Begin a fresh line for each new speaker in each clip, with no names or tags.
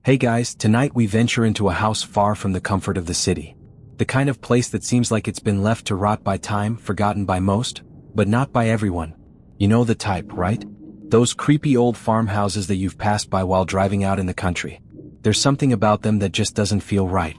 Hey guys, tonight we venture into a house far from the comfort of the city. The kind of place that seems like it's been left to rot by time, forgotten by most, but not by everyone. You know the type, right? Those creepy old farmhouses that you've passed by while driving out in the country. There's something about them that just doesn't feel right.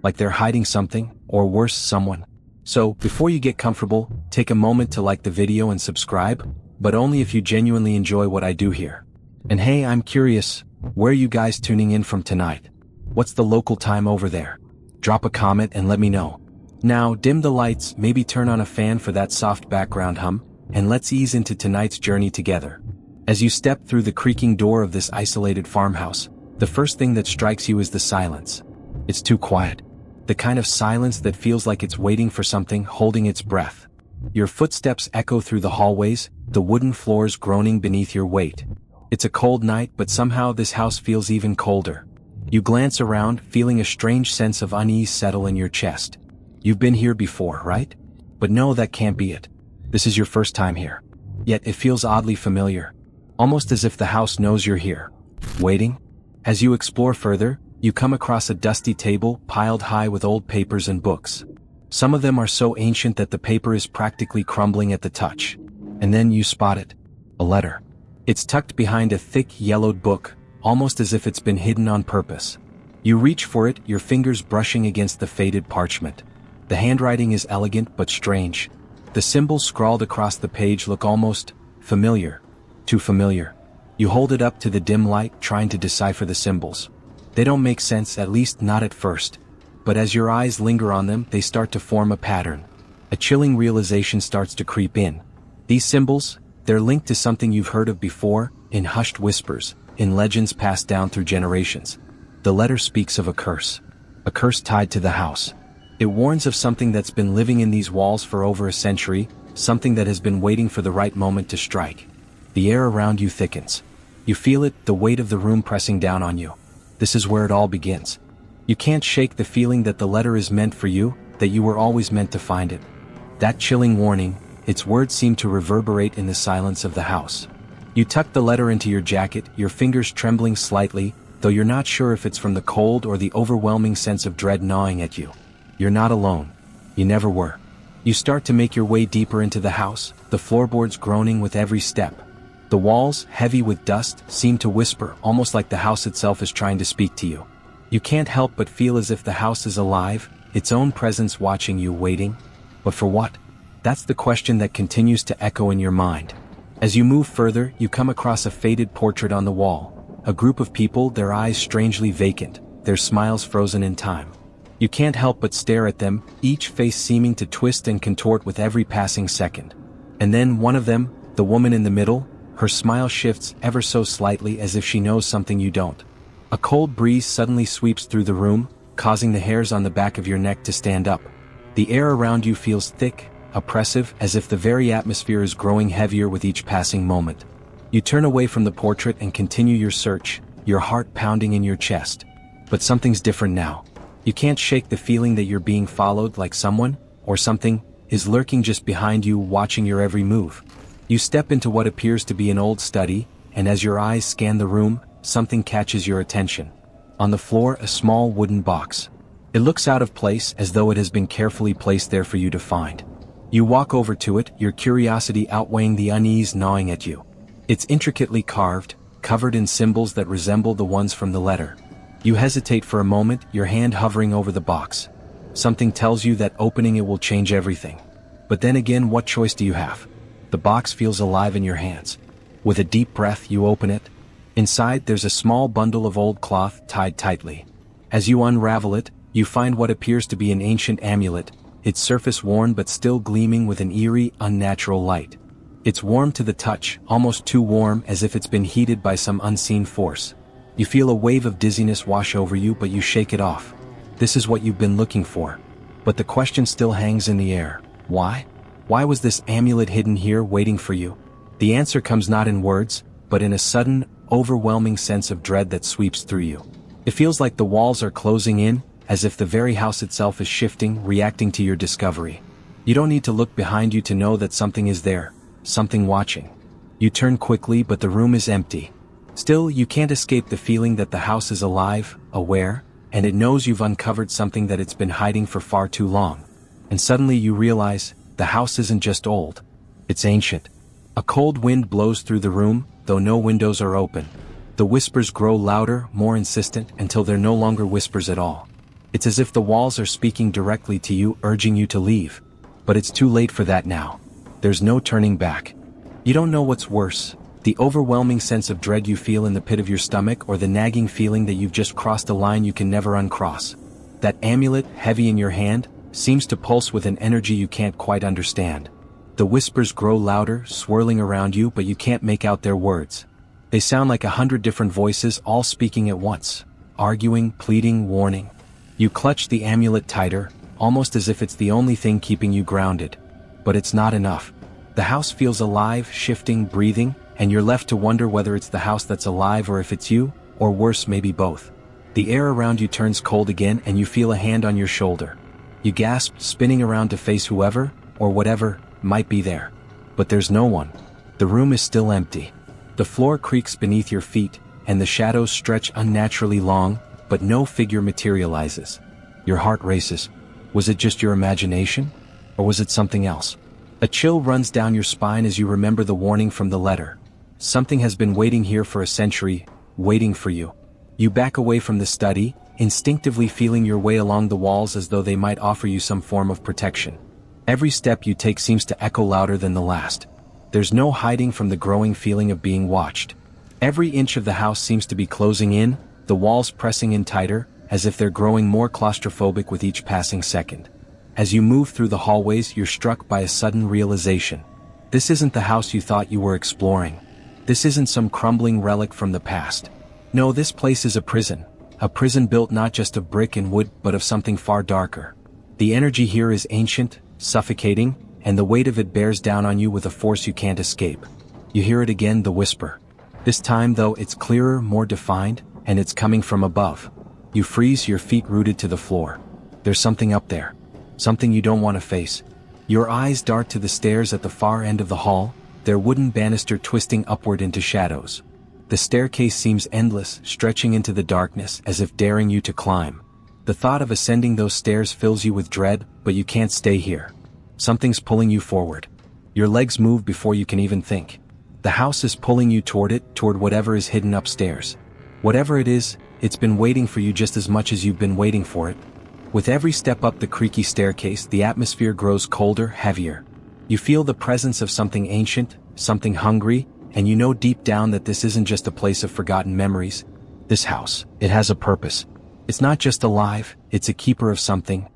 Like they're hiding something, or worse, someone. So, before you get comfortable, take a moment to like the video and subscribe, but only if you genuinely enjoy what I do here. And hey, I'm curious, where are you guys tuning in from tonight? What's the local time over there? Drop a comment and let me know. Now, dim the lights, maybe turn on a fan for that soft background hum, and let's ease into tonight's journey together. As you step through the creaking door of this isolated farmhouse, the first thing that strikes you is the silence. It's too quiet. The kind of silence that feels like it's waiting for something, holding its breath. Your footsteps echo through the hallways, the wooden floors groaning beneath your weight. It's a cold night, but somehow this house feels even colder. You glance around, feeling a strange sense of unease settle in your chest. You've been here before, right? But no, that can't be it. This is your first time here. Yet it feels oddly familiar. Almost as if the house knows you're here. Waiting? As you explore further, you come across a dusty table piled high with old papers and books. Some of them are so ancient that the paper is practically crumbling at the touch. And then you spot it. A letter. It's tucked behind a thick, yellowed book, almost as if it's been hidden on purpose. You reach for it, your fingers brushing against the faded parchment. The handwriting is elegant but strange. The symbols scrawled across the page look almost familiar. Too familiar. You hold it up to the dim light, trying to decipher the symbols. They don't make sense, at least not at first. But as your eyes linger on them, they start to form a pattern. A chilling realization starts to creep in. These symbols, they're linked to something you've heard of before, in hushed whispers, in legends passed down through generations. The letter speaks of a curse tied to the house. It warns of something that's been living in these walls for over a century, something that has been waiting for the right moment to strike. The air around you thickens. You feel it, the weight of the room pressing down on you. This is where it all begins. You can't shake the feeling that the letter is meant for you, that you were always meant to find it. That chilling warning, its words seem to reverberate in the silence of the house. You tuck the letter into your jacket, your fingers trembling slightly, though you're not sure if it's from the cold or the overwhelming sense of dread gnawing at you. You're not alone. You never were. You start to make your way deeper into the house, the floorboards groaning with every step. The walls, heavy with dust, seem to whisper, almost like the house itself is trying to speak to you. You can't help but feel as if the house is alive, its own presence watching you, waiting. But for what? That's the question that continues to echo in your mind. As you move further, you come across a faded portrait on the wall. A group of people, their eyes strangely vacant, their smiles frozen in time. You can't help but stare at them, each face seeming to twist and contort with every passing second. And then one of them, the woman in the middle, her smile shifts ever so slightly as if she knows something you don't. A cold breeze suddenly sweeps through the room, causing the hairs on the back of your neck to stand up. The air around you feels thick, oppressive, as if the very atmosphere is growing heavier with each passing moment. You turn away from the portrait and continue your search, your heart pounding in your chest. But something's different now. You can't shake the feeling that you're being followed, like someone, or something, is lurking just behind you, watching your every move. You step into what appears to be an old study, and as your eyes scan the room, something catches your attention. On the floor, a small wooden box. It looks out of place, as though it has been carefully placed there for you to find. You walk over to it, your curiosity outweighing the unease gnawing at you. It's intricately carved, covered in symbols that resemble the ones from the letter. You hesitate for a moment, your hand hovering over the box. Something tells you that opening it will change everything. But then again, what choice do you have? The box feels alive in your hands. With a deep breath, you open it. Inside, there's a small bundle of old cloth tied tightly. As you unravel it, you find what appears to be an ancient amulet, its surface worn but still gleaming with an eerie, unnatural light. It's warm to the touch, almost too warm, as if it's been heated by some unseen force. You feel a wave of dizziness wash over you, but you shake it off. This is what you've been looking for. But the question still hangs in the air. Why? Why was this amulet hidden here, waiting for you? The answer comes not in words, but in a sudden, overwhelming sense of dread that sweeps through you. It feels like the walls are closing in, as if the very house itself is shifting, reacting to your discovery. You don't need to look behind you to know that something is there, something watching. You turn quickly, but the room is empty. Still, you can't escape the feeling that the house is alive, aware, and it knows you've uncovered something that it's been hiding for far too long. And suddenly you realize, the house isn't just old. It's ancient. A cold wind blows through the room, though no windows are open. The whispers grow louder, more insistent, until they're no longer whispers at all. It's as if the walls are speaking directly to you, urging you to leave. But it's too late for that now. There's no turning back. You don't know what's worse, the overwhelming sense of dread you feel in the pit of your stomach, or the nagging feeling that you've just crossed a line you can never uncross. That amulet, heavy in your hand, seems to pulse with an energy you can't quite understand. The whispers grow louder, swirling around you, but you can't make out their words. They sound like 100 different voices, all speaking at once, arguing, pleading, warning. You clutch the amulet tighter, almost as if it's the only thing keeping you grounded. But it's not enough. The house feels alive, shifting, breathing, and you're left to wonder whether it's the house that's alive or if it's you, or worse, maybe both. The air around you turns cold again and you feel a hand on your shoulder. You gasp, spinning around to face whoever, or whatever, might be there. But there's no one. The room is still empty. The floor creaks beneath your feet, and the shadows stretch unnaturally long, but no figure materializes. Your heart races. Was it just your imagination? Or was it something else? A chill runs down your spine as you remember the warning from the letter. Something has been waiting here for a century, waiting for you. You back away from the study, instinctively feeling your way along the walls as though they might offer you some form of protection. Every step you take seems to echo louder than the last. There's no hiding from the growing feeling of being watched. Every inch of the house seems to be closing in, the walls pressing in tighter, as if they're growing more claustrophobic with each passing second. As you move through the hallways, you're struck by a sudden realization. This isn't the house you thought you were exploring. This isn't some crumbling relic from the past. No, this place is a prison built not just of brick and wood but of something far darker. The energy here is ancient, suffocating, and the weight of it bears down on you with a force you can't escape. You hear it again, the whisper. This time, though, it's clearer, more defined, and it's coming from above. You freeze, your feet rooted to the floor. There's something up there. Something you don't want to face. Your eyes dart to the stairs at the far end of the hall, their wooden banister twisting upward into shadows. The staircase seems endless, stretching into the darkness as if daring you to climb. The thought of ascending those stairs fills you with dread, but you can't stay here. Something's pulling you forward. Your legs move before you can even think. The house is pulling you toward it, toward whatever is hidden upstairs. Whatever it is, it's been waiting for you just as much as you've been waiting for it. With every step up the creaky staircase, the atmosphere grows colder, heavier. You feel the presence of something ancient, something hungry, and you know deep down that this isn't just a place of forgotten memories. This house, it has a purpose. It's not just alive, it's a keeper of something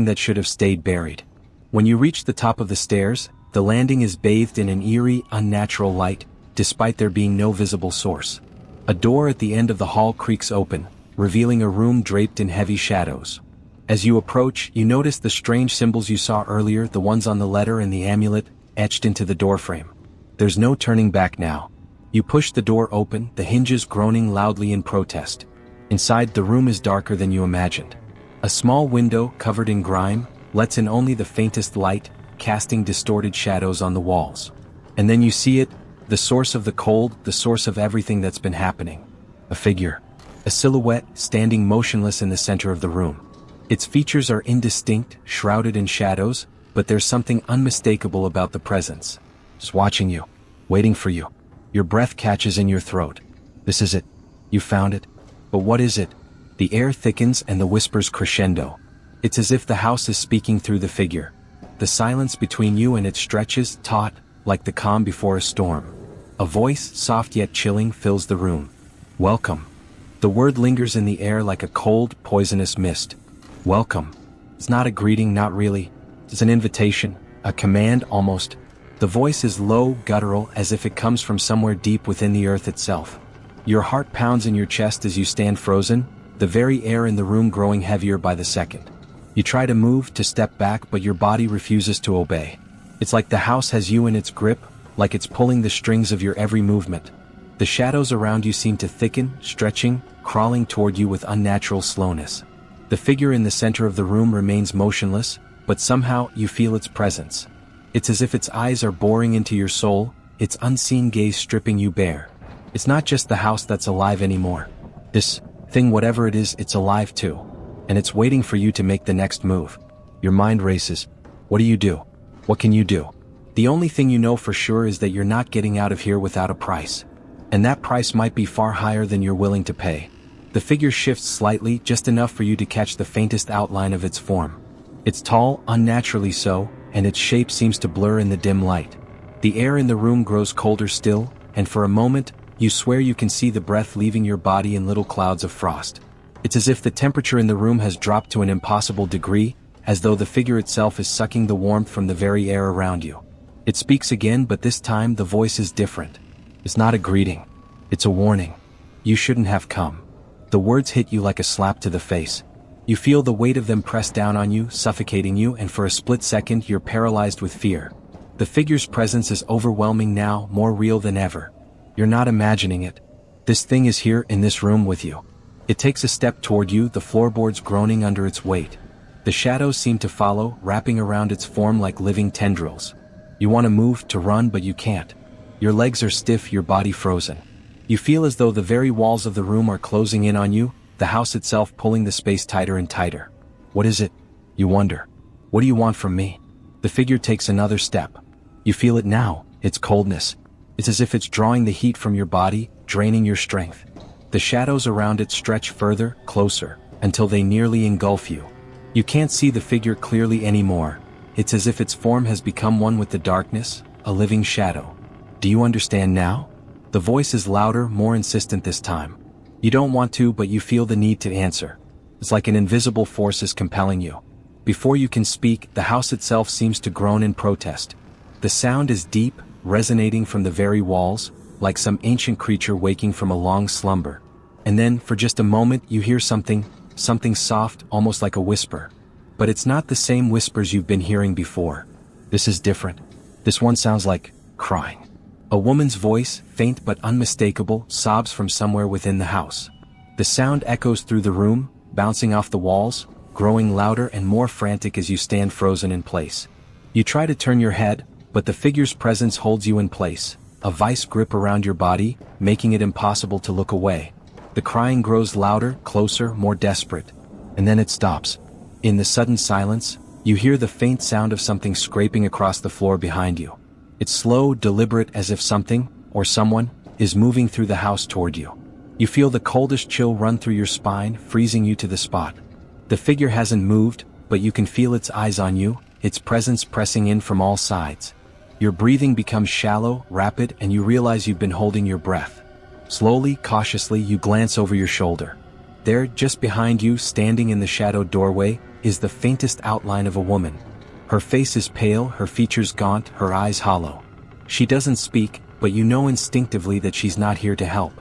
that should have stayed buried. When you reach the top of the stairs, the landing is bathed in an eerie, unnatural light, despite there being no visible source. A door at the end of the hall creaks open, revealing a room draped in heavy shadows. As you approach, you notice the strange symbols you saw earlier, the ones on the letter and the amulet, etched into the doorframe. There's no turning back now. You push the door open, the hinges groaning loudly in protest. Inside, the room is darker than you imagined. A small window, covered in grime, lets in only the faintest light, casting distorted shadows on the walls. And then you see it, the source of the cold, the source of everything that's been happening. A figure. A silhouette, standing motionless in the center of the room. Its features are indistinct, shrouded in shadows, but there's something unmistakable about the presence. Just watching you. Waiting for you. Your breath catches in your throat. This is it. You found it. But what is it? The air thickens and the whispers crescendo. It's as if the house is speaking through the figure. The silence between you and it stretches, taut, like the calm before a storm. A voice, soft yet chilling, fills the room. Welcome. The word lingers in the air like a cold, poisonous mist. Welcome. It's not a greeting, not really. It's an invitation, a command almost. The voice is low, guttural, as if it comes from somewhere deep within the earth itself. Your heart pounds in your chest as you stand frozen, the very air in the room growing heavier by the second. You try to move, to step back, but your body refuses to obey. It's like the house has you in its grip, like it's pulling the strings of your every movement. The shadows around you seem to thicken, stretching, crawling toward you with unnatural slowness. The figure in the center of the room remains motionless, but somehow you feel its presence. It's as if its eyes are boring into your soul, its unseen gaze stripping you bare. It's not just the house that's alive anymore. This thing, whatever it is, it's alive too. And it's waiting for you to make the next move. Your mind races. What do you do? What can you do? The only thing you know for sure is that you're not getting out of here without a price. And that price might be far higher than you're willing to pay. The figure shifts slightly, just enough for you to catch the faintest outline of its form. It's tall, unnaturally so, and its shape seems to blur in the dim light. The air in the room grows colder still, and for a moment, you swear you can see the breath leaving your body in little clouds of frost. It's as if the temperature in the room has dropped to an impossible degree, as though the figure itself is sucking the warmth from the very air around you. It speaks again, but this time the voice is different. It's not a greeting. It's a warning. You shouldn't have come. The words hit you like a slap to the face. You feel the weight of them press down on you, suffocating you, and for a split second you're paralyzed with fear. The figure's presence is overwhelming now, more real than ever. You're not imagining it. This thing is here in this room with you. It takes a step toward you, the floorboards groaning under its weight. The shadows seem to follow, wrapping around its form like living tendrils. You want to move, to run, but you can't. Your legs are stiff, your body frozen. You feel as though the very walls of the room are closing in on you, the house itself pulling the space tighter and tighter. What is it? You wonder. What do you want from me? The figure takes another step. You feel it now, its coldness. It's as if it's drawing the heat from your body, draining your strength. The shadows around it stretch further, closer, until they nearly engulf you. You can't see the figure clearly anymore. It's as if its form has become one with the darkness, a living shadow. Do you understand now? The voice is louder, more insistent this time. You don't want to, but you feel the need to answer. It's like an invisible force is compelling you. Before you can speak, the house itself seems to groan in protest. The sound is deep, resonating from the very walls, like some ancient creature waking from a long slumber. And then, for just a moment, you hear something soft, almost like a whisper. But it's not the same whispers you've been hearing before. This is different. This one sounds like crying. A woman's voice, faint but unmistakable, sobs from somewhere within the house. The sound echoes through the room, bouncing off the walls, growing louder and more frantic as you stand frozen in place. You try to turn your head, but the figure's presence holds you in place, a vice grip around your body, making it impossible to look away. The crying grows louder, closer, more desperate. And then it stops. In the sudden silence, you hear the faint sound of something scraping across the floor behind you. It's slow, deliberate, as if something, or someone, is moving through the house toward you. You feel the coldest chill run through your spine, freezing you to the spot. The figure hasn't moved, but you can feel its eyes on you, its presence pressing in from all sides. Your breathing becomes shallow, rapid, and you realize you've been holding your breath. Slowly, cautiously, you glance over your shoulder. There, just behind you, standing in the shadowed doorway, is the faintest outline of a woman. Her face is pale, her features gaunt, her eyes hollow. She doesn't speak, but you know instinctively that she's not here to help.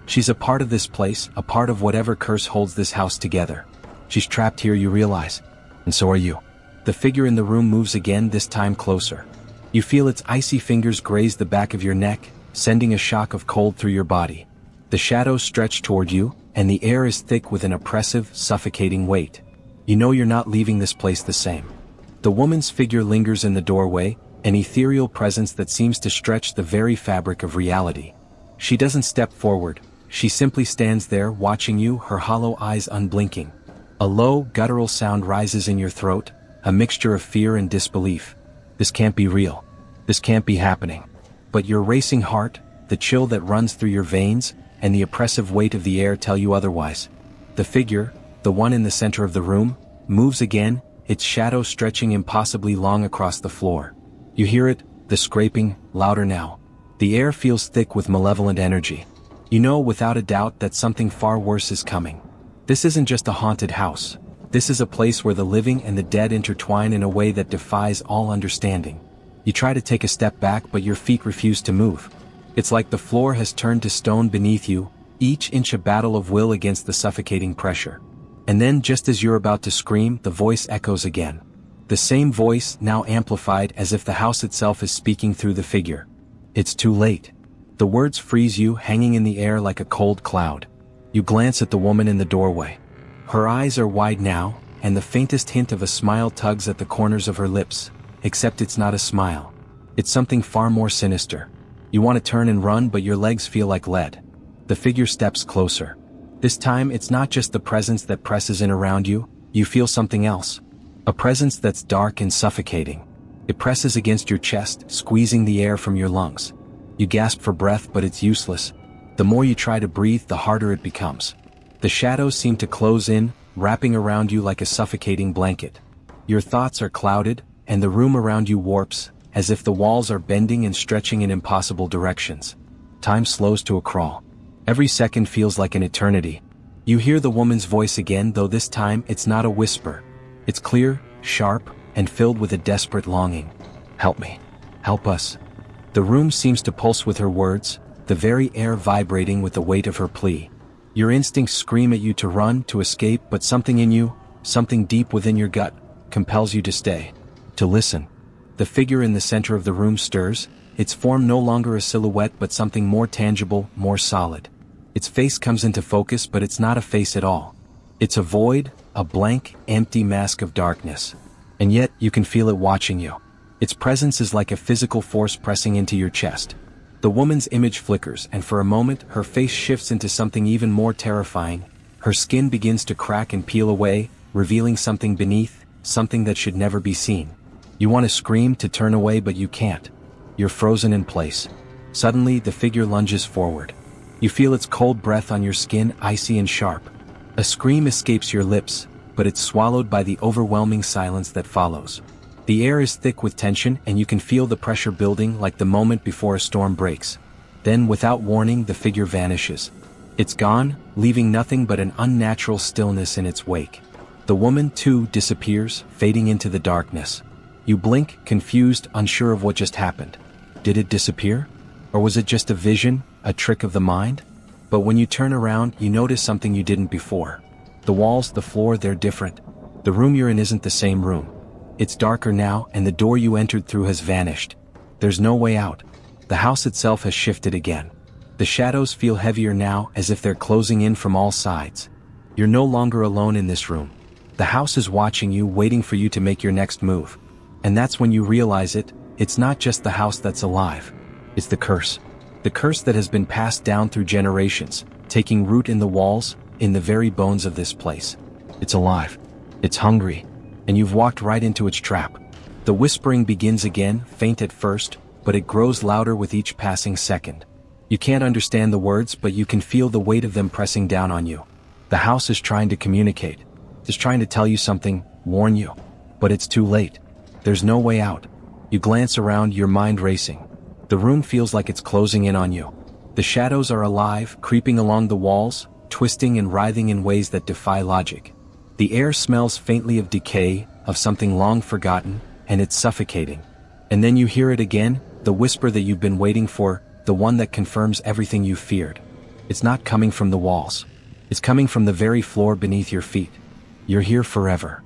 She's a part of this place, a part of whatever curse holds this house together. She's trapped here, you realize. And so are you. The figure in the room moves again, this time closer. You feel its icy fingers graze the back of your neck, sending a shock of cold through your body. The shadows stretch toward you, and the air is thick with an oppressive, suffocating weight. You know you're not leaving this place the same. The woman's figure lingers in the doorway, an ethereal presence that seems to stretch the very fabric of reality. She doesn't step forward. She simply stands there, watching you, her hollow eyes unblinking. A low, guttural sound rises in your throat, a mixture of fear and disbelief. This can't be real. This can't be happening. But your racing heart, the chill that runs through your veins, and the oppressive weight of the air tell you otherwise. The figure, the one in the center of the room, moves again, its shadow stretching impossibly long across the floor. You hear it, the scraping, louder now. The air feels thick with malevolent energy. You know without a doubt that something far worse is coming. This isn't just a haunted house. This is a place where the living and the dead intertwine in a way that defies all understanding. You try to take a step back, but your feet refuse to move. It's like the floor has turned to stone beneath you, each inch a battle of will against the suffocating pressure. And then, just as you're about to scream, the voice echoes again. The same voice, now amplified as if the house itself is speaking through the figure. It's too late. The words freeze you, hanging in the air like a cold cloud. You glance at the woman in the doorway. Her eyes are wide now, and the faintest hint of a smile tugs at the corners of her lips, except it's not a smile. It's something far more sinister. You want to turn and run, but your legs feel like lead. The figure steps closer. This time it's not just the presence that presses in around you, you feel something else. A presence that's dark and suffocating. It presses against your chest, squeezing the air from your lungs. You gasp for breath, but it's useless. The more you try to breathe, the harder it becomes. The shadows seem to close in, wrapping around you like a suffocating blanket. Your thoughts are clouded, and the room around you warps, as if the walls are bending and stretching in impossible directions. Time slows to a crawl. Every second feels like an eternity. You hear the woman's voice again, though this time it's not a whisper. It's clear, sharp, and filled with a desperate longing. Help me. Help us. The room seems to pulse with her words, the very air vibrating with the weight of her plea. Your instincts scream at you to run, to escape, but something in you, something deep within your gut, compels you to stay, to listen. The figure in the center of the room stirs, its form no longer a silhouette but something more tangible, more solid. Its face comes into focus, but it's not a face at all. It's a void, a blank, empty mask of darkness. And yet, you can feel it watching you. Its presence is like a physical force pressing into your chest. The woman's image flickers, and for a moment, her face shifts into something even more terrifying. Her skin begins to crack and peel away, revealing something beneath, something that should never be seen. You want to scream, to turn away, but you can't. You're frozen in place. Suddenly, the figure lunges forward. You feel its cold breath on your skin, icy and sharp. A scream escapes your lips, but it's swallowed by the overwhelming silence that follows. The air is thick with tension, and you can feel the pressure building like the moment before a storm breaks. Then, without warning, the figure vanishes. It's gone, leaving nothing but an unnatural stillness in its wake. The woman, too, disappears, fading into the darkness. You blink, confused, unsure of what just happened. Did it disappear? Or was it just a vision, a trick of the mind? But when you turn around, you notice something you didn't before. The walls, the floor, they're different. The room you're in isn't the same room. It's darker now, and the door you entered through has vanished. There's no way out. The house itself has shifted again. The shadows feel heavier now, as if they're closing in from all sides. You're no longer alone in this room. The house is watching you, waiting for you to make your next move. And that's when you realize it, it's not just the house that's alive. It's the curse. The curse that has been passed down through generations, taking root in the walls, in the very bones of this place. It's alive. It's hungry. And you've walked right into its trap. The whispering begins again, faint at first, but it grows louder with each passing second. You can't understand the words, but you can feel the weight of them pressing down on you. The house is trying to communicate. It's trying to tell you something, warn you. But it's too late. There's no way out. You glance around, your mind racing. The room feels like it's closing in on you. The shadows are alive, creeping along the walls, twisting and writhing in ways that defy logic. The air smells faintly of decay, of something long forgotten, and it's suffocating. And then you hear it again, the whisper that you've been waiting for, the one that confirms everything you feared. It's not coming from the walls. It's coming from the very floor beneath your feet. You're here forever.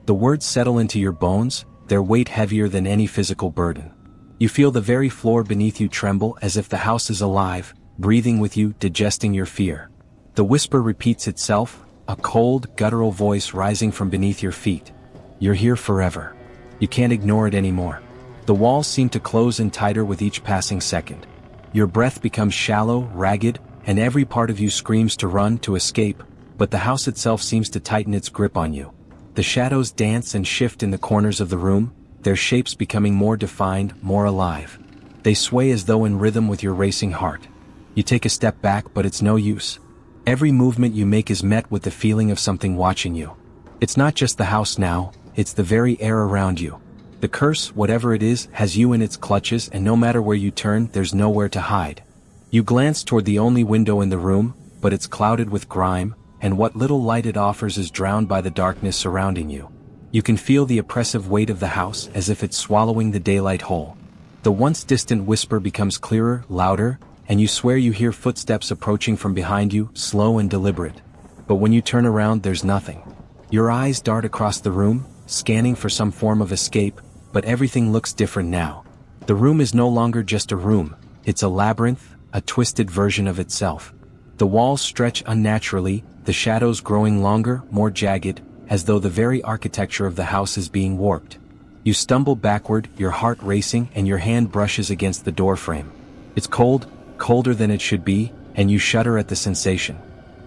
The words settle into your bones, their weight heavier than any physical burden. You feel the very floor beneath you tremble as if the house is alive, breathing with you, digesting your fear. The whisper repeats itself, a cold, guttural voice rising from beneath your feet. You're here forever. You can't ignore it anymore. The walls seem to close in tighter with each passing second. Your breath becomes shallow, ragged, and every part of you screams to run, to escape, but the house itself seems to tighten its grip on you. The shadows dance and shift in the corners of the room, their shapes becoming more defined, more alive. They sway as though in rhythm with your racing heart. You take a step back, but it's no use. Every movement you make is met with the feeling of something watching you. It's not just the house now, it's the very air around you. The curse, whatever it is, has you in its clutches, and no matter where you turn, there's nowhere to hide. You glance toward the only window in the room, but it's clouded with grime, and what little light it offers is drowned by the darkness surrounding you. You can feel the oppressive weight of the house as if it's swallowing the daylight whole. The once distant whisper becomes clearer, louder, and you swear you hear footsteps approaching from behind you, slow and deliberate. But when you turn around, there's nothing. Your eyes dart across the room, scanning for some form of escape, but everything looks different now. The room is no longer just a room, it's a labyrinth, a twisted version of itself. The walls stretch unnaturally, the shadows growing longer, more jagged, as though the very architecture of the house is being warped. You stumble backward, your heart racing, and your hand brushes against the doorframe. It's cold, colder than it should be, and you shudder at the sensation.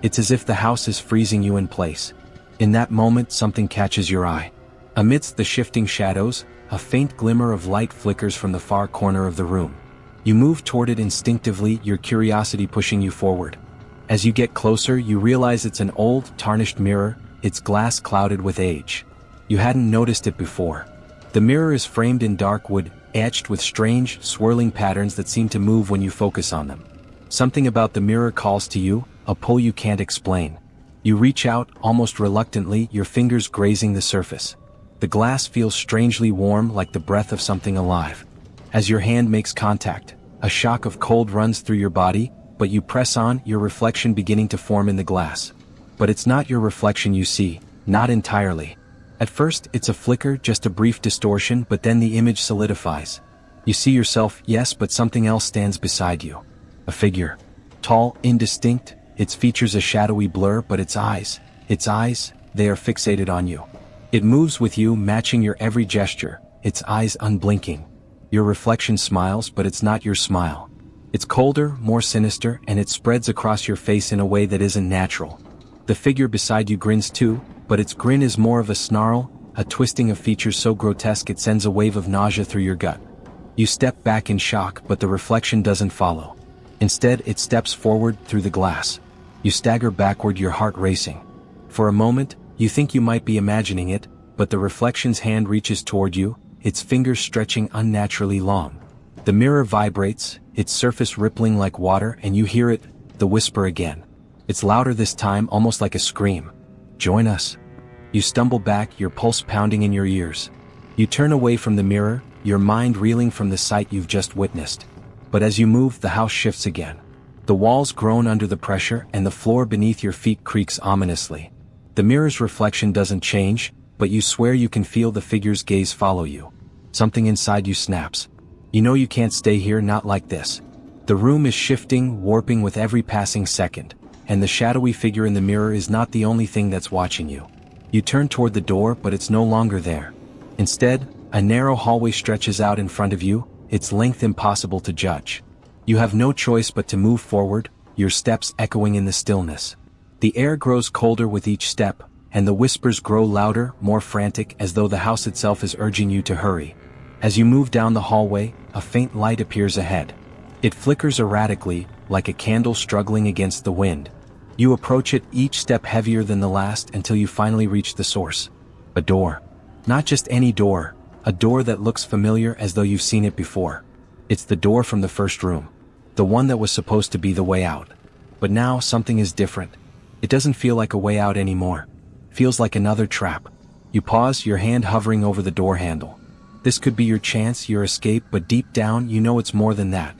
It's as if the house is freezing you in place. In that moment, something catches your eye. Amidst the shifting shadows, a faint glimmer of light flickers from the far corner of the room. You move toward it instinctively, your curiosity pushing you forward. As you get closer, you realize it's an old, tarnished mirror, its glass clouded with age. You hadn't noticed it before. The mirror is framed in dark wood, etched with strange, swirling patterns that seem to move when you focus on them. Something about the mirror calls to you, a pull you can't explain. You reach out, almost reluctantly, your fingers grazing the surface. The glass feels strangely warm, like the breath of something alive. As your hand makes contact, a shock of cold runs through your body, but you press on, your reflection beginning to form in the glass. But it's not your reflection you see, not entirely. At first, it's a flicker, just a brief distortion, but then the image solidifies. You see yourself, yes, but something else stands beside you. A figure. Tall, indistinct, its features a shadowy blur, but its eyes, they are fixated on you. It moves with you, matching your every gesture, its eyes unblinking. Your reflection smiles, but it's not your smile. It's colder, more sinister, and it spreads across your face in a way that isn't natural. The figure beside you grins too, but its grin is more of a snarl, a twisting of features so grotesque it sends a wave of nausea through your gut. You step back in shock, but the reflection doesn't follow. Instead, it steps forward through the glass. You stagger backward, your heart racing. For a moment, you think you might be imagining it, but the reflection's hand reaches toward you, its fingers stretching unnaturally long. The mirror vibrates, its surface rippling like water, and you hear it, the whisper again. It's louder this time, almost like a scream. Join us. You stumble back, your pulse pounding in your ears. You turn away from the mirror, your mind reeling from the sight you've just witnessed. But as you move, the house shifts again. The walls groan under the pressure, and the floor beneath your feet creaks ominously. The mirror's reflection doesn't change, but you swear you can feel the figure's gaze follow you. Something inside you snaps. You know you can't stay here, not like this. The room is shifting, warping with every passing second, and the shadowy figure in the mirror is not the only thing that's watching you. You turn toward the door, but it's no longer there. Instead, a narrow hallway stretches out in front of you, its length impossible to judge. You have no choice but to move forward, your steps echoing in the stillness. The air grows colder with each step, and the whispers grow louder, more frantic, as though the house itself is urging you to hurry. As you move down the hallway, a faint light appears ahead. It flickers erratically, like a candle struggling against the wind. You approach it, each step heavier than the last, until you finally reach the source. A door. Not just any door, a door that looks familiar, as though you've seen it before. It's the door from the first room. The one that was supposed to be the way out. But now, something is different. It doesn't feel like a way out anymore. It feels like another trap. You pause, your hand hovering over the door handle. This could be your chance, your escape, but deep down, you know it's more than that.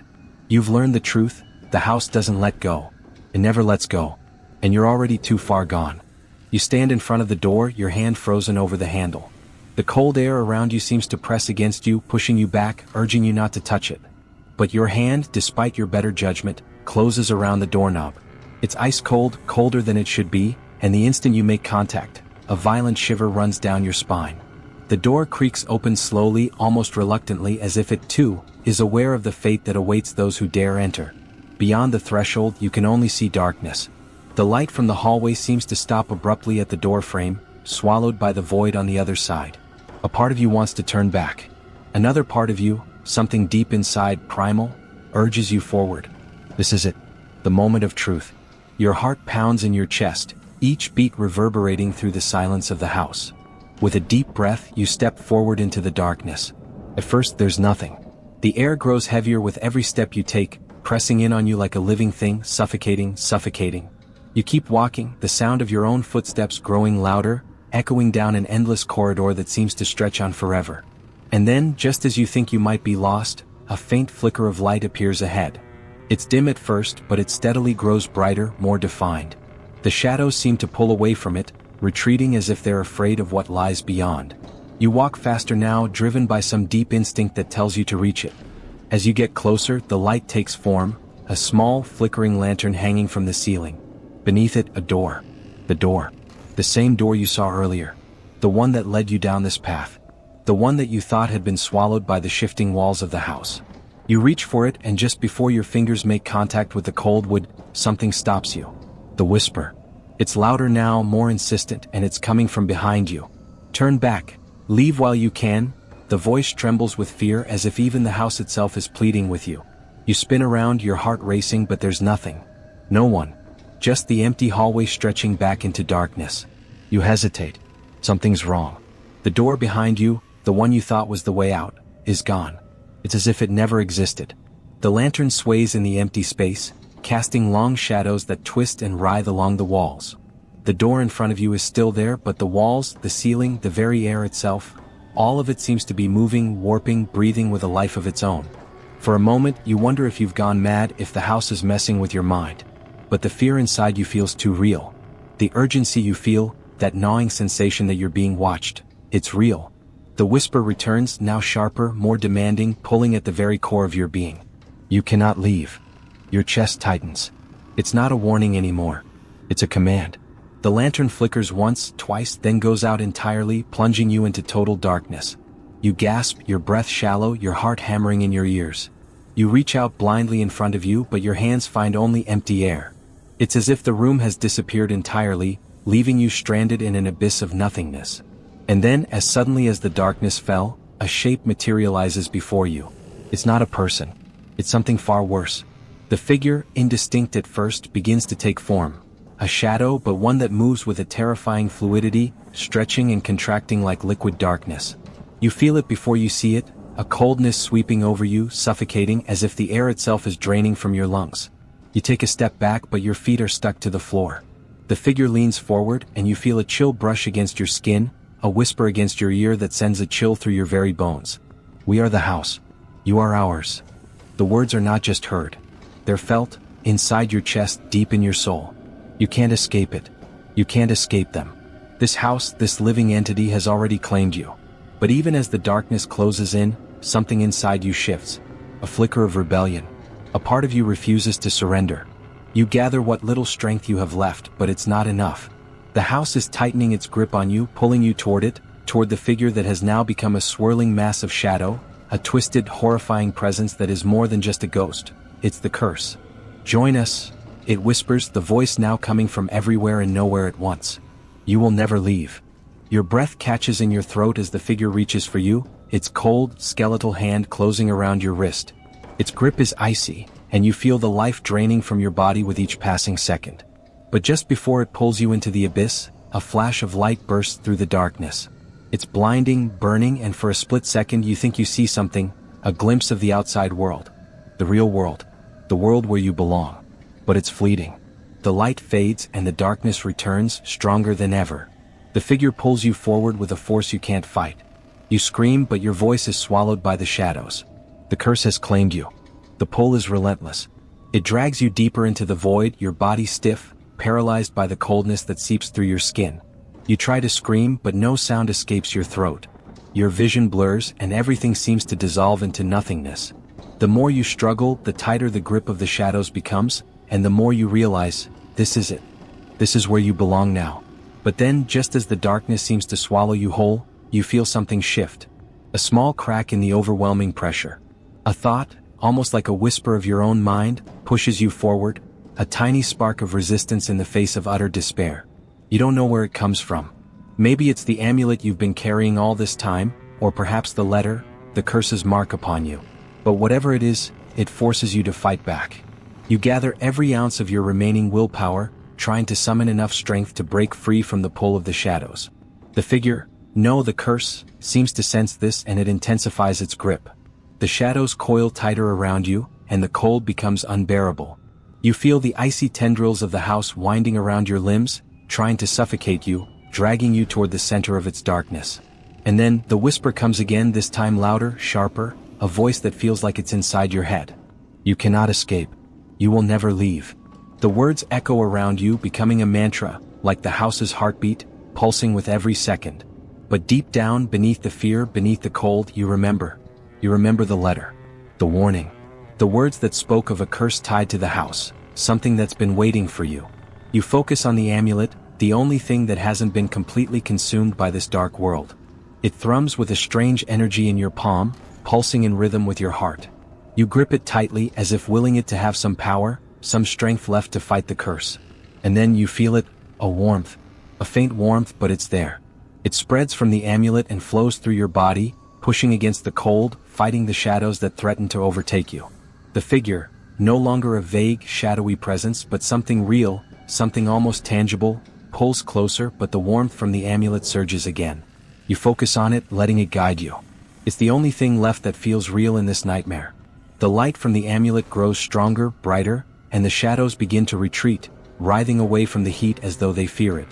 You've learned the truth, the house doesn't let go. It never lets go. And you're already too far gone. You stand in front of the door, your hand frozen over the handle. The cold air around you seems to press against you, pushing you back, urging you not to touch it. But your hand, despite your better judgment, closes around the doorknob. It's ice cold, colder than it should be, and the instant you make contact, a violent shiver runs down your spine. The door creaks open slowly, almost reluctantly, as if it, too, is aware of the fate that awaits those who dare enter. Beyond the threshold, you can only see darkness. The light from the hallway seems to stop abruptly at the door frame, swallowed by the void on the other side. A part of you wants to turn back. Another part of you, something deep inside, primal, urges you forward. This is it. The moment of truth. Your heart pounds in your chest, each beat reverberating through the silence of the house. With a deep breath, you step forward into the darkness. At first, there's nothing. The air grows heavier with every step you take, pressing in on you like a living thing, suffocating. You keep walking, the sound of your own footsteps growing louder, echoing down an endless corridor that seems to stretch on forever. And then, just as you think you might be lost, a faint flicker of light appears ahead. It's dim at first, but it steadily grows brighter, more defined. The shadows seem to pull away from it, retreating as if they're afraid of what lies beyond. You walk faster now, driven by some deep instinct that tells you to reach it. As you get closer, the light takes form, a small, flickering lantern hanging from the ceiling. Beneath it, a door. The door. The same door you saw earlier. The one that led you down this path. The one that you thought had been swallowed by the shifting walls of the house. You reach for it, and just before your fingers make contact with the cold wood, something stops you. The whisper. It's louder now, more insistent, and it's coming from behind you. Turn back. Leave while you can. The voice trembles with fear, as if even the house itself is pleading with you. You spin around, your heart racing, but there's nothing. No one. Just the empty hallway stretching back into darkness. You hesitate. Something's wrong. The door behind you, the one you thought was the way out, is gone. It's as if it never existed. The lantern sways in the empty space, casting long shadows that twist and writhe along the walls. The door in front of you is still there, but the walls, the ceiling, the very air itself, all of it seems to be moving, warping, breathing with a life of its own. For a moment, you wonder if you've gone mad, if the house is messing with your mind. But the fear inside you feels too real. The urgency you feel, that gnawing sensation that you're being watched, it's real. The whisper returns, now sharper, more demanding, pulling at the very core of your being. You cannot leave. Your chest tightens. It's not a warning anymore. It's a command. The lantern flickers once, twice, then goes out entirely, plunging you into total darkness. You gasp, your breath shallow, your heart hammering in your ears. You reach out blindly in front of you, but your hands find only empty air. It's as if the room has disappeared entirely, leaving you stranded in an abyss of nothingness. And then, as suddenly as the darkness fell, a shape materializes before you. It's not a person. It's something far worse. The figure, indistinct at first, begins to take form. A shadow, but one that moves with a terrifying fluidity, stretching and contracting like liquid darkness. You feel it before you see it, a coldness sweeping over you, suffocating, as if the air itself is draining from your lungs. You take a step back, but your feet are stuck to the floor. The figure leans forward, and you feel a chill brush against your skin, a whisper against your ear that sends a chill through your very bones. We are the house. You are ours. The words are not just heard. They're felt, inside your chest, deep in your soul. You can't escape it. You can't escape them. This house, this living entity has already claimed you. But even as the darkness closes in, something inside you shifts. A flicker of rebellion. A part of you refuses to surrender. You gather what little strength you have left, but it's not enough. The house is tightening its grip on you, pulling you toward it, toward the figure that has now become a swirling mass of shadow, a twisted, horrifying presence that is more than just a ghost. It's the curse. Join us, it whispers, the voice now coming from everywhere and nowhere at once. You will never leave. Your breath catches in your throat as the figure reaches for you, its cold, skeletal hand closing around your wrist. Its grip is icy, and you feel the life draining from your body with each passing second. But just before it pulls you into the abyss, a flash of light bursts through the darkness. It's blinding, burning, and for a split second you think you see something, a glimpse of the outside world. The real world. The world where you belong. But it's fleeting. The light fades and the darkness returns, stronger than ever. The figure pulls you forward with a force you can't fight. You scream, but your voice is swallowed by the shadows. The curse has claimed you. The pull is relentless. It drags you deeper into the void, your body stiff, paralyzed by the coldness that seeps through your skin. You try to scream, but no sound escapes your throat. Your vision blurs, and everything seems to dissolve into nothingness. The more you struggle, the tighter the grip of the shadows becomes, and the more you realize, this is it. This is where you belong now. But then, just as the darkness seems to swallow you whole, you feel something shift. A small crack in the overwhelming pressure. A thought, almost like a whisper of your own mind, pushes you forward, a tiny spark of resistance in the face of utter despair. You don't know where it comes from. Maybe it's the amulet you've been carrying all this time, or perhaps the letter, the curse's mark upon you. But whatever it is, it forces you to fight back. You gather every ounce of your remaining willpower, trying to summon enough strength to break free from the pull of the shadows. The figure, no, the curse, seems to sense this, and it intensifies its grip. The shadows coil tighter around you, and the cold becomes unbearable. You feel the icy tendrils of the house winding around your limbs, trying to suffocate you, dragging you toward the center of its darkness. And then, the whisper comes again, this time louder, sharper, a voice that feels like it's inside your head. You cannot escape. You will never leave. The words echo around you, becoming a mantra, like the house's heartbeat, pulsing with every second. But deep down, beneath the fear, beneath the cold, you remember. You remember the letter. The warning. The words that spoke of a curse tied to the house, something that's been waiting for you. You focus on the amulet, the only thing that hasn't been completely consumed by this dark world. It thrums with a strange energy in your palm, pulsing in rhythm with your heart. You grip it tightly as if willing it to have some power, some strength left to fight the curse. And then you feel it, a warmth. A faint warmth, but it's there. It spreads from the amulet and flows through your body, pushing against the cold, fighting the shadows that threaten to overtake you. The figure, no longer a vague, shadowy presence but something real, something almost tangible, pulls closer, but the warmth from the amulet surges again. You focus on it, letting it guide you. It's the only thing left that feels real in this nightmare. The light from the amulet grows stronger, brighter, and the shadows begin to retreat, writhing away from the heat as though they fear it.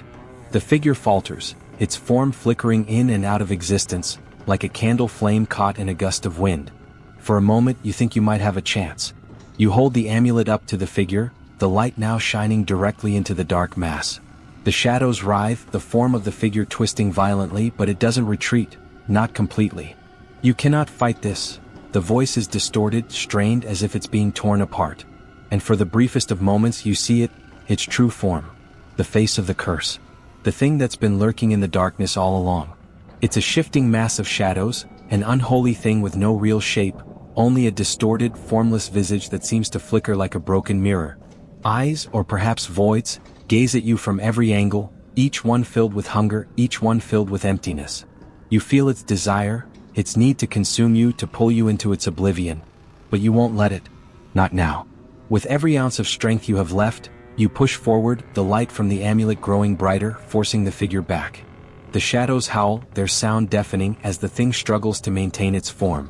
The figure falters, its form flickering in and out of existence, like a candle flame caught in a gust of wind. For a moment you think you might have a chance. You hold the amulet up to the figure, the light now shining directly into the dark mass. The shadows writhe, the form of the figure twisting violently, but it doesn't retreat, not completely. You cannot fight this. The voice is distorted, strained as if it's being torn apart. And for the briefest of moments you see it, its true form. The face of the curse. The thing that's been lurking in the darkness all along. It's a shifting mass of shadows, an unholy thing with no real shape, only a distorted, formless visage that seems to flicker like a broken mirror. Eyes, or perhaps voids, gaze at you from every angle, each one filled with hunger, each one filled with emptiness. You feel its desire, its need to consume you, to pull you into its oblivion. But you won't let it. Not now. With every ounce of strength you have left, you push forward, the light from the amulet growing brighter, forcing the figure back. The shadows howl, their sound deafening as the thing struggles to maintain its form.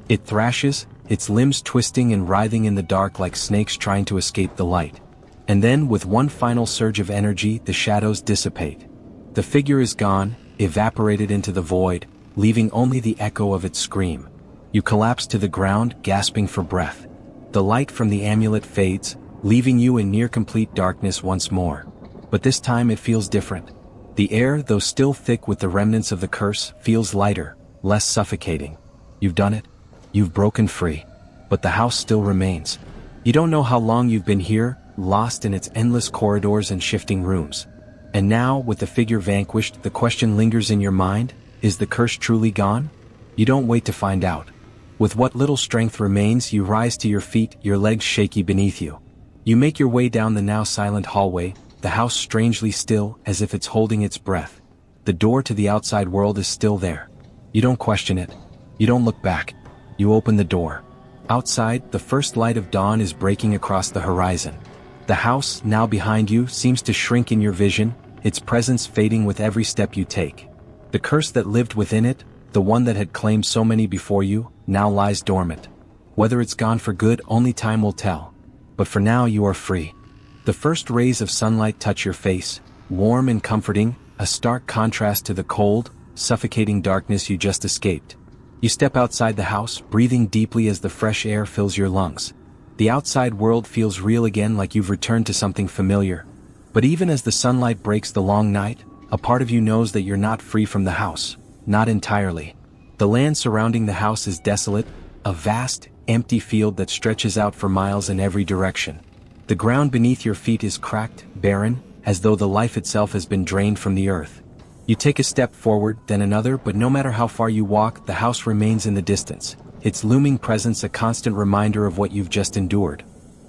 It thrashes, its limbs twisting and writhing in the dark like snakes trying to escape the light. And then, with one final surge of energy, the shadows dissipate. The figure is gone, evaporated into the void, leaving only the echo of its scream. You collapse to the ground, gasping for breath. The light from the amulet fades, leaving you in near-complete darkness once more. But this time it feels different. The air, though still thick with the remnants of the curse, feels lighter, less suffocating. You've done it. You've broken free. But the house still remains. You don't know how long you've been here, lost in its endless corridors and shifting rooms. And now, with the figure vanquished, the question lingers in your mind, is the curse truly gone? You don't wait to find out. With what little strength remains, you rise to your feet, your legs shaky beneath you. You make your way down the now silent hallway, the house strangely still, as if it's holding its breath. The door to the outside world is still there. You don't question it. You don't look back. You open the door. Outside, the first light of dawn is breaking across the horizon. The house, now behind you, seems to shrink in your vision, its presence fading with every step you take. The curse that lived within it, the one that had claimed so many before you, now lies dormant. Whether it's gone for good, only time will tell. But for now you are free. The first rays of sunlight touch your face, warm and comforting, a stark contrast to the cold, suffocating darkness you just escaped. You step outside the house, breathing deeply as the fresh air fills your lungs. The outside world feels real again, like you've returned to something familiar. But even as the sunlight breaks the long night, a part of you knows that you're not free from the house. Not entirely. The land surrounding the house is desolate, a vast, empty field that stretches out for miles in every direction. The ground beneath your feet is cracked, barren, as though the life itself has been drained from the earth. You take a step forward, then another, but no matter how far you walk, the house remains in the distance, its looming presence a constant reminder of what you've just endured.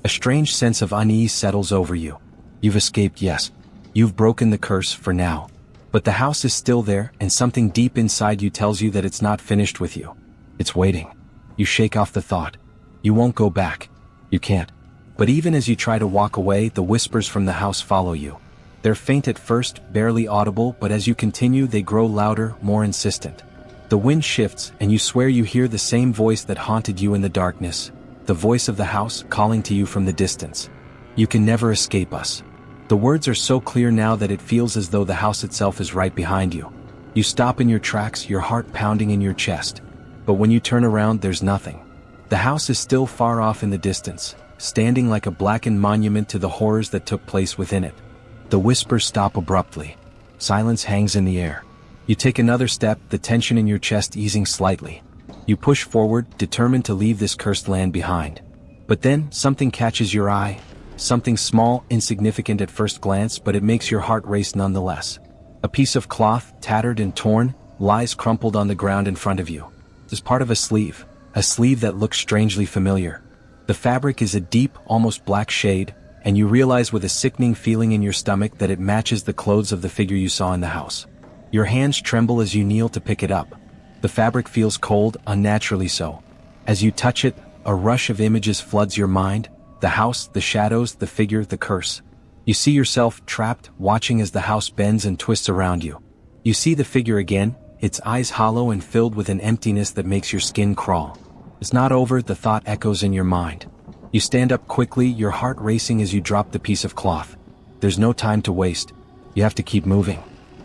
A strange sense of unease settles over you. You've escaped, yes. You've broken the curse, for now. But the house is still there, and something deep inside you tells you that it's not finished with you. It's waiting. You shake off the thought. You won't go back. You can't. But even as you try to walk away, the whispers from the house follow you. They're faint at first, barely audible, but as you continue they grow louder, more insistent. The wind shifts, and you swear you hear the same voice that haunted you in the darkness, the voice of the house calling to you from the distance. You can never escape us. The words are so clear now that it feels as though the house itself is right behind you. You stop in your tracks, your heart pounding in your chest. But when you turn around, there's nothing. The house is still far off in the distance, standing like a blackened monument to the horrors that took place within it. The whispers stop abruptly. Silence hangs in the air. You take another step, the tension in your chest easing slightly. You push forward, determined to leave this cursed land behind. But then, something catches your eye. Something small, insignificant at first glance, but it makes your heart race nonetheless. A piece of cloth, tattered and torn, lies crumpled on the ground in front of you. It's part of a sleeve. a sleeve that looks strangely familiar. The fabric is a deep, almost black shade, and you realize with a sickening feeling in your stomach that it matches the clothes of the figure you saw in the house. Your hands tremble as you kneel to pick it up. The fabric feels cold, unnaturally so. As you touch it, a rush of images floods your mind: the house, the shadows, the figure, the curse. You see yourself trapped, watching as the house bends and twists around you. You see the figure again, its eyes hollow and filled with an emptiness that makes your skin crawl. It's not over, the thought echoes in your mind. You stand up quickly, your heart racing as you drop the piece of cloth. There's no time to waste. You have to keep moving.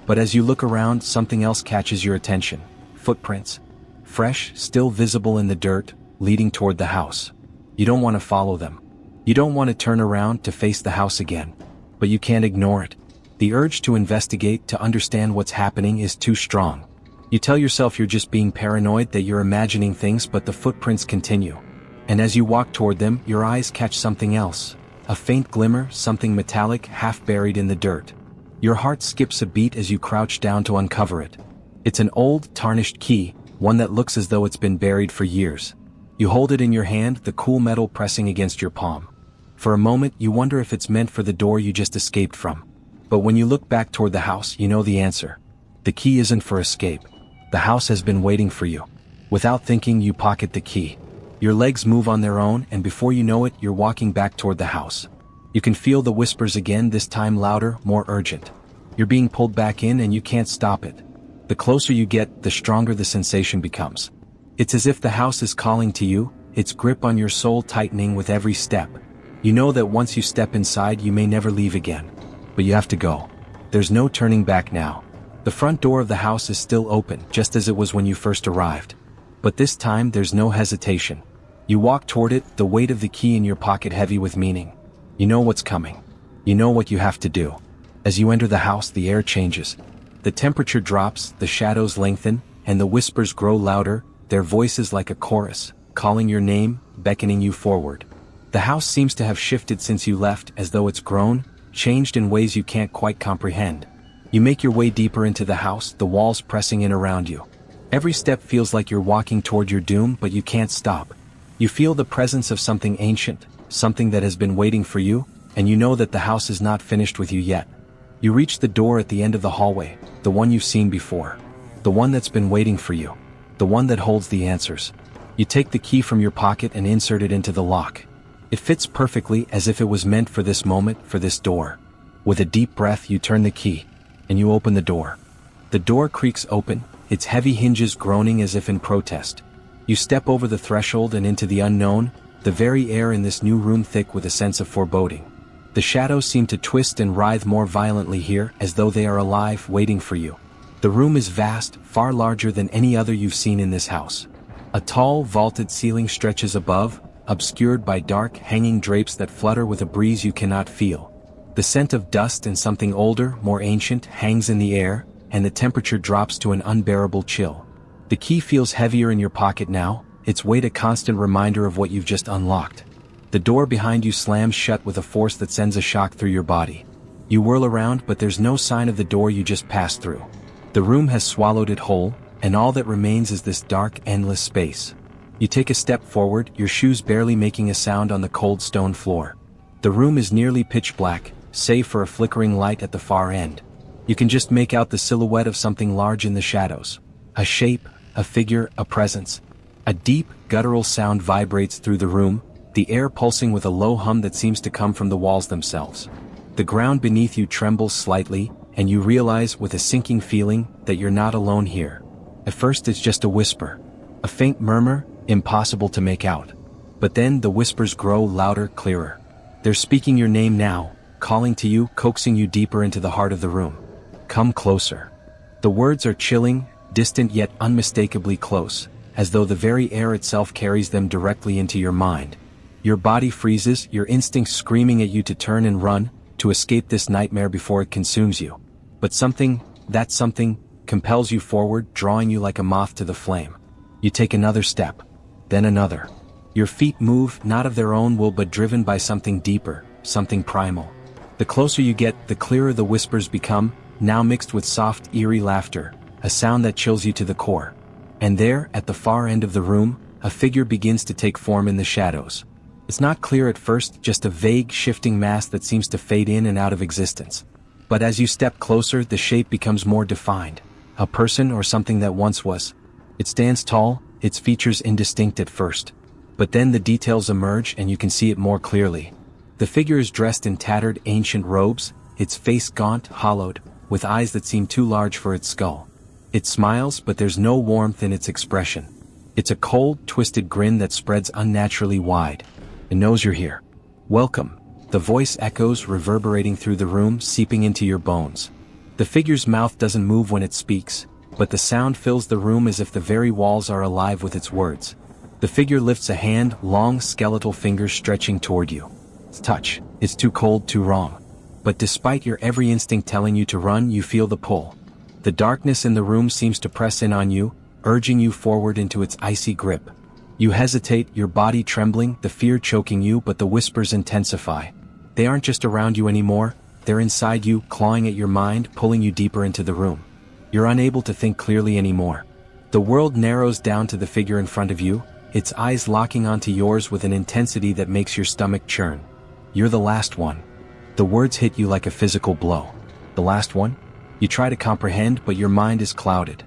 But as you look around, something else catches your attention. Footprints. Fresh, still visible in the dirt, leading toward the house. You don't want to follow them. You don't want to turn around to face the house again. But you can't ignore it. The urge to investigate, to understand what's happening, is too strong. You tell yourself you're just being paranoid, that you're imagining things, but the footprints continue. And as you walk toward them, your eyes catch something else. A faint glimmer, something metallic, half buried in the dirt. Your heart skips a beat as you crouch down to uncover it. It's an old, tarnished key, one that looks as though it's been buried for years. You hold it in your hand, the cool metal pressing against your palm. For a moment, you wonder if it's meant for the door you just escaped from. But when you look back toward the house, you know the answer. The key isn't for escape. The house has been waiting for you. Without thinking, you pocket the key. Your legs move on their own, and before you know it, you're walking back toward the house. You can feel the whispers again, this time louder, more urgent. You're being pulled back in and you can't stop it. The closer you get, the stronger the sensation becomes. It's as if the house is calling to you, its grip on your soul tightening with every step. You know that once you step inside, you may never leave again. But you have to go. There's no turning back now. The front door of the house is still open, just as it was when you first arrived. But this time, there's no hesitation. You walk toward it, the weight of the key in your pocket heavy with meaning. You know what's coming. You know what you have to do. As you enter the house, the air changes. The temperature drops, the shadows lengthen, and the whispers grow louder, their voices like a chorus, calling your name, beckoning you forward. The house seems to have shifted since you left, as though it's grown, changed in ways you can't quite comprehend. You make your way deeper into the house, the walls pressing in around you. Every step feels like you're walking toward your doom, but you can't stop. You feel the presence of something ancient, something that has been waiting for you, and you know that the house is not finished with you yet. You reach the door at the end of the hallway, the one you've seen before. The one that's been waiting for you. The one that holds the answers. You take the key from your pocket and insert it into the lock. It fits perfectly, as if it was meant for this moment, for this door. With a deep breath, you turn the key, and you open the door. The door creaks open, its heavy hinges groaning as if in protest. You step over the threshold and into the unknown, the very air in this new room thick with a sense of foreboding. The shadows seem to twist and writhe more violently here, as though they are alive, waiting for you. The room is vast, far larger than any other you've seen in this house. A tall, vaulted ceiling stretches above, obscured by dark, hanging drapes that flutter with a breeze you cannot feel. The scent of dust and something older, more ancient, hangs in the air, and the temperature drops to an unbearable chill. The key feels heavier in your pocket now, its weight a constant reminder of what you've just unlocked. The door behind you slams shut with a force that sends a shock through your body. You whirl around, but there's no sign of the door you just passed through. The room has swallowed it whole, and all that remains is this dark, endless space. You take a step forward, your shoes barely making a sound on the cold stone floor. The room is nearly pitch black, save for a flickering light at the far end. You can just make out the silhouette of something large in the shadows. A shape, a figure, a presence. A deep, guttural sound vibrates through the room, the air pulsing with a low hum that seems to come from the walls themselves. The ground beneath you trembles slightly, and you realize with a sinking feeling that you're not alone here. At first it's just a whisper. A faint murmur, impossible to make out. But then the whispers grow louder, clearer. They're speaking your name now, calling to you, coaxing you deeper into the heart of the room. Come closer. The words are chilling, distant yet unmistakably close, as though the very air itself carries them directly into your mind. Your body freezes, your instincts screaming at you to turn and run, to escape this nightmare before it consumes you. But something, that something, compels you forward, drawing you like a moth to the flame. You take another step, then another. Your feet move, not of their own will but driven by something deeper, something primal. The closer you get, the clearer the whispers become, now mixed with soft, eerie laughter, a sound that chills you to the core. And there, at the far end of the room, a figure begins to take form in the shadows. It's not clear at first, just a vague, shifting mass that seems to fade in and out of existence. But as you step closer, the shape becomes more defined. A person or something that once was. It stands tall, its features indistinct at first. But then the details emerge and you can see it more clearly. The figure is dressed in tattered, ancient robes, its face gaunt, hollowed, with eyes that seem too large for its skull. It smiles, but there's no warmth in its expression. It's a cold, twisted grin that spreads unnaturally wide. It knows you're here. Welcome. The voice echoes, reverberating through the room, seeping into your bones. The figure's mouth doesn't move when it speaks, but the sound fills the room as if the very walls are alive with its words. The figure lifts a hand, long skeletal fingers stretching toward you. Touch. It's too cold, too wrong. But despite your every instinct telling you to run, you feel the pull. The darkness in the room seems to press in on you, urging you forward into its icy grip. You hesitate, your body trembling, the fear choking you, but the whispers intensify. They aren't just around you anymore, they're inside you, clawing at your mind, pulling you deeper into the room. You're unable to think clearly anymore. The world narrows down to the figure in front of you, its eyes locking onto yours with an intensity that makes your stomach churn. You're the last one. The words hit you like a physical blow. The last one? You try to comprehend, but your mind is clouded.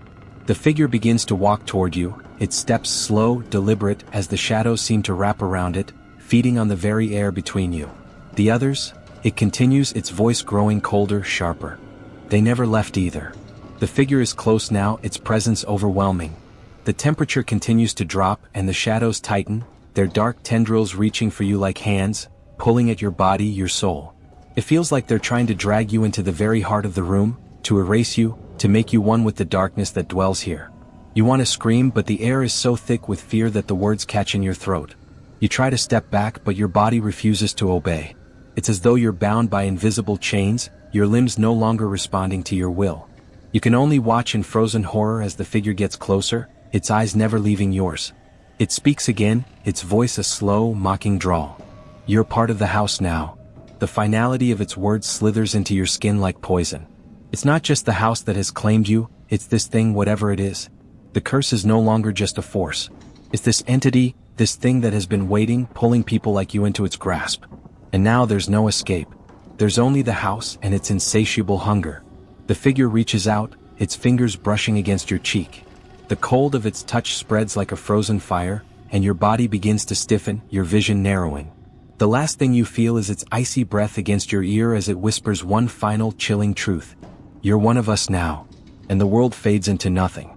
The figure begins to walk toward you, its steps slow, deliberate, as the shadows seem to wrap around it, feeding on the very air between you. The others? It continues, its voice growing colder, sharper. They never left either. The figure is close now, its presence overwhelming. The temperature continues to drop, and the shadows tighten, their dark tendrils reaching for you like hands, pulling at your body, your soul. It feels like they're trying to drag you into the very heart of the room, to erase you, to make you one with the darkness that dwells here. You want to scream, but the air is so thick with fear that the words catch in your throat. You try to step back, but your body refuses to obey. It's as though you're bound by invisible chains, your limbs no longer responding to your will. You can only watch in frozen horror as the figure gets closer, its eyes never leaving yours. It speaks again, its voice a slow, mocking drawl. You're part of the house now. The finality of its words slithers into your skin like poison. It's not just the house that has claimed you, it's this thing, whatever it is. The curse is no longer just a force. It's this entity, this thing that has been waiting, pulling people like you into its grasp. And now there's no escape. There's only the house and its insatiable hunger. The figure reaches out, its fingers brushing against your cheek. The cold of its touch spreads like a frozen fire, and your body begins to stiffen, your vision narrowing. The last thing you feel is its icy breath against your ear as it whispers one final chilling truth. You're one of us now. And the world fades into nothing.